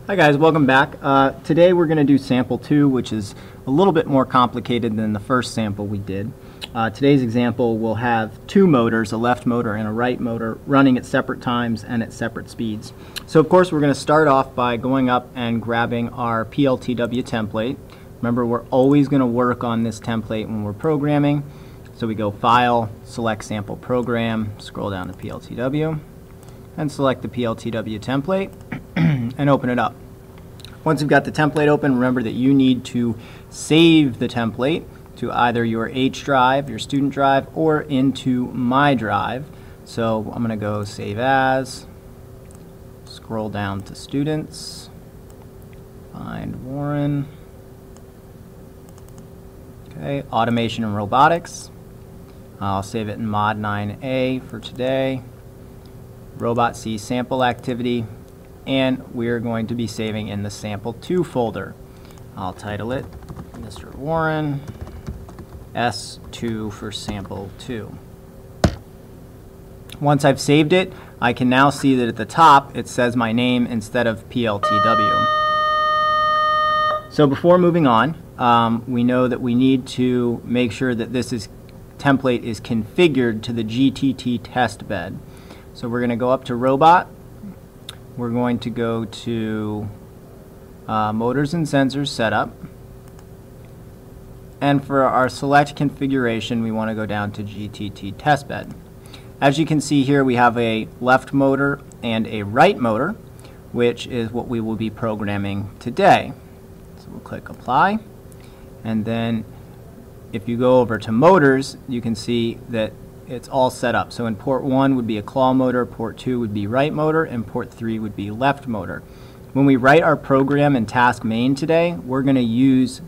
Hi guys, welcome back. Today we're going to do sample 2, which is a little bit more complicated than the first sample we did. Today's example will have two motors, a left motor and a right motor, running at separate times and at separate speeds. So of course we're going to start off by going up and grabbing our PLTW template. Remember, we're always going to work on this template when we're programming. So we go File, select Sample Program, scroll down to PLTW, and select the PLTW template and open it up. Once you've got the template open, remember that you need to save the template to either your H drive, your student drive, or into My Drive. So I'm going to go Save As, scroll down to Students, find Warren, okay, Automation and Robotics. I'll save it in Mod 9A for today. Robot C sample activity, and we're going to be saving in the sample 2 folder. I'll title it Mr. Warren S2 for sample 2. Once I've saved it, I can now see that at the top it says my name instead of PLTW. So before moving on, we know that we need to make sure that this template is configured to the GTT test bed. So we're going to go up to Robot. We're going to go to Motors and Sensors Setup. And for our select configuration, we want to go down to GTT testbed. As you can see here, we have a left motor and a right motor, which is what we will be programming today. So we'll click Apply. And then if you go over to Motors, you can see that it's all set up. So in port 1 would be a claw motor, port 2 would be right motor, and port 3 would be left motor. When we write our program in task main today, we're going to use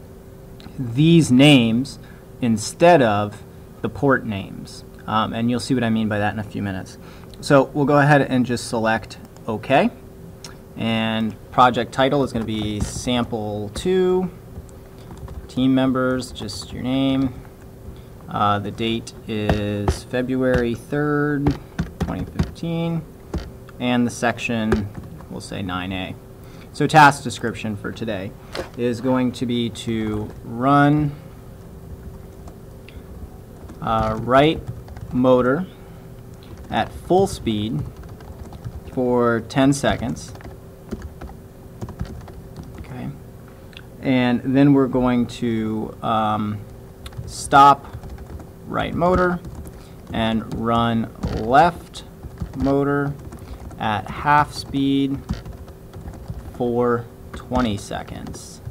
these names instead of the port names. And you'll see what I mean by that in a few minutes. So we'll go ahead and just select OK. And project title is going to be Sample 2. Team members, just your name. The date is February 3rd, 2015, and the section, we'll say 9A. So task description for today is going to be to run right motor at full speed for 10 seconds. Okay. And then we're going to stop right motor and run left motor at half speed for 20 seconds.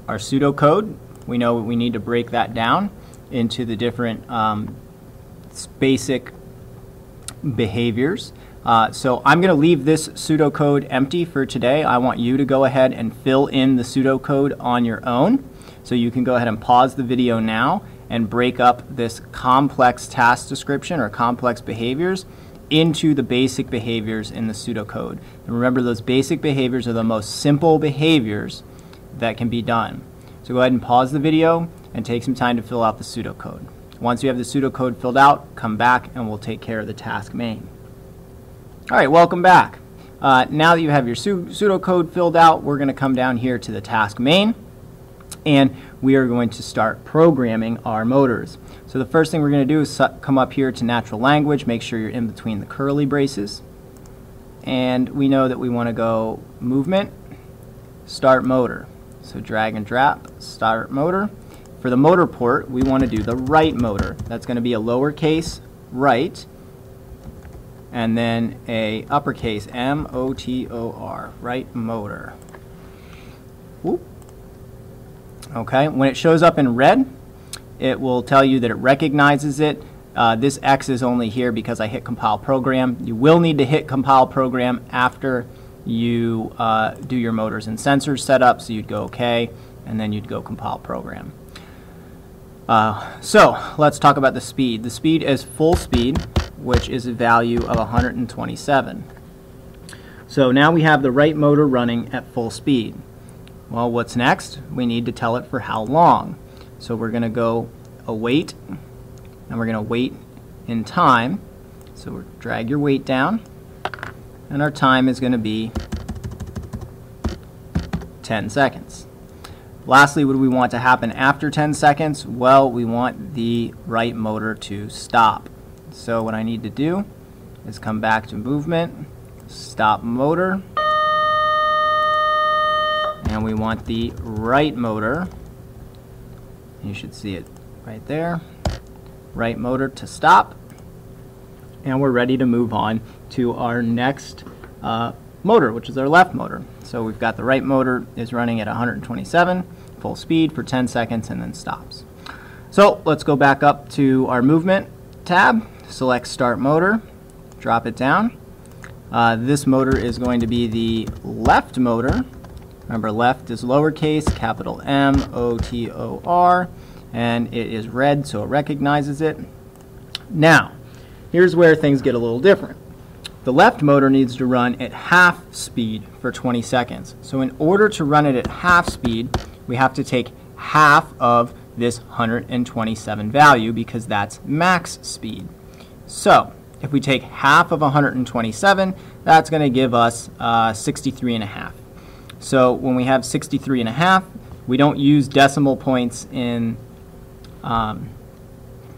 Our pseudocode, we know we need to break that down into the different basic behaviors. So I'm going to leave this pseudocode empty for today. I want you to go ahead and fill in the pseudocode on your own. So you can go ahead and pause the video now and break up this complex task description or complex behaviors into the basic behaviors in the pseudocode. And remember, those basic behaviors are the most simple behaviors that can be done. So go ahead and pause the video and take some time to fill out the pseudocode. Once you have the pseudocode filled out, come back and we'll take care of the task main. All right, welcome back. Now that you have your pseudocode filled out, we're going to come down here to the task main. And we are going to start programming our motors. So the first thing we're going to do is come up here to natural language, make sure you're in between the curly braces. And we know that we want to go movement, start motor. So drag and drop, start motor. For the motor port, we want to do the right motor. That's going to be a lowercase right, and then a uppercase M-O-T-O-R, right motor. Whoop. Okay, when it shows up in red, it will tell you that it recognizes it. This X is only here because I hit compile program. You will need to hit compile program after you do your motors and sensors setup, so you'd go OK, and then you'd go compile program. So let's talk about the speed. The speed is full speed, which is a value of 127. So now we have the right motor running at full speed. Well, what's next? We need to tell it for how long. So we're going to go await, and we're going to wait in time. So we'll drag your weight down, and our time is going to be 10 seconds. Lastly, what do we want to happen after 10 seconds? Well, we want the right motor to stop. So what I need to do is come back to movement, stop motor, and we want the right motor, you should see it right there, right motor to stop, and we're ready to move on to our next motor, which is our left motor. So we've got the right motor is running at 127 full speed for 10 seconds and then stops. So let's go back up to our movement tab, select start motor, drop it down. This motor is going to be the left motor. Remember, left is lowercase, capital M-O-T-O-R, and it is red, so it recognizes it. Now, here's where things get a little different. The left motor needs to run at half speed for 20 seconds. So in order to run it at half speed, we have to take half of this 127 value because that's max speed. So if we take half of 127, that's going to give us 63.5. So when we have 63.5, we don't use decimal points in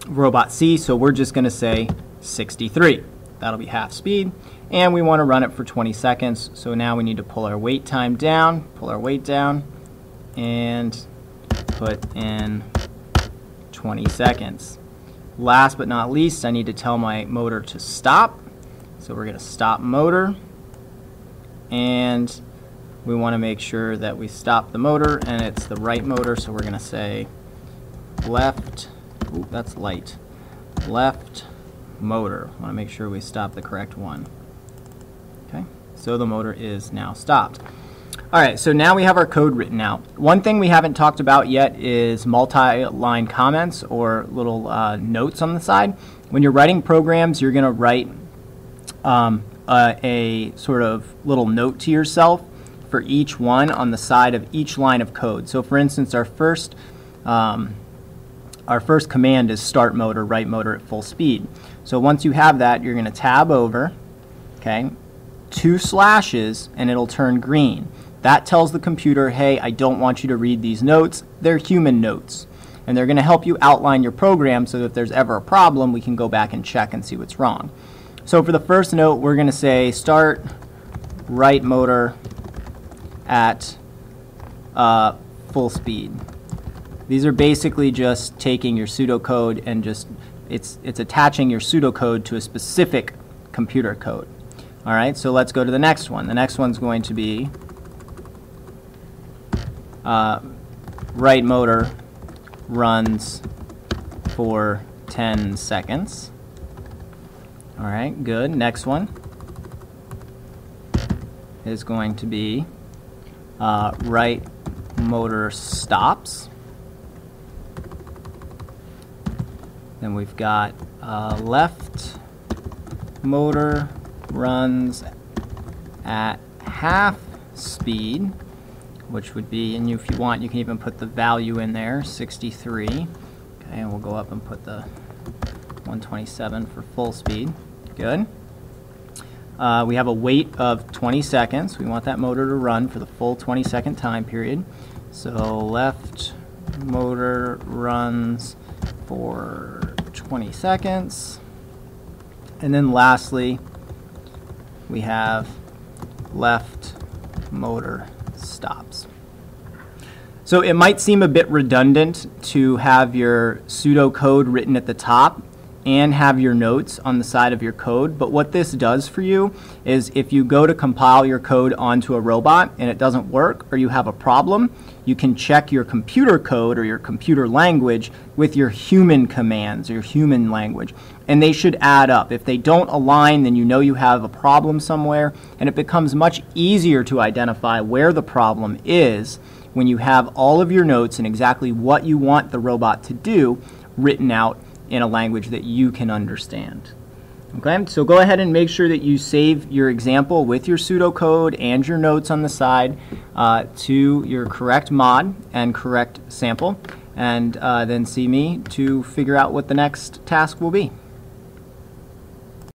Robot C, so we're just going to say 63. That'll be half speed, and we want to run it for 20 seconds. So now we need to pull our wait time down, and put in 20 seconds. Last but not least, I need to tell my motor to stop. So we're going to stop motor, and we want to make sure that we stop the motor and it's the right motor, so we're going to say left, ooh, that's light, left motor. I want to make sure we stop the correct one. Okay, so the motor is now stopped. All right, so now we have our code written out. One thing we haven't talked about yet is multi-line comments or little notes on the side. When you're writing programs, you're going to write a sort of little note to yourself for each one on the side of each line of code. So for instance, our first command is start motor, right motor at full speed. So once you have that, you're going to tab over, okay, 2 slashes, and it'll turn green. That tells the computer, hey, I don't want you to read these notes. They're human notes. And they're going to help you outline your program so that if there's ever a problem, we can go back and check and see what's wrong. So for the first note, we're going to say start right motor at full speed. These are basically just taking your pseudocode and just it's attaching your pseudocode to a specific computer code. All right, so let's go to the next one. The next one's going to be right motor runs for 10 seconds. All right, good. Next one is going to be right motor stops. Then we've got left motor runs at half speed, which would be, and if you want, you can even put the value in there, 63. Okay, and we'll go up and put the 127 for full speed. Good. We have a wait of 20 seconds. We want that motor to run for the full 20-second time period. So left motor runs for 20 seconds. And then lastly, we have left motor stops. So it might seem a bit redundant to have your pseudocode written at the top and have your notes on the side of your code, but what this does for you is if you go to compile your code onto a robot and it doesn't work or you have a problem, you can check your computer code or your computer language with your human commands or your human language, and they should add up. If they don't align, then you know you have a problem somewhere, and it becomes much easier to identify where the problem is when you have all of your notes and exactly what you want the robot to do written out in a language that you can understand. Okay, so go ahead and make sure that you save your example with your pseudocode and your notes on the side to your correct mod and correct sample, and then see me to figure out what the next task will be.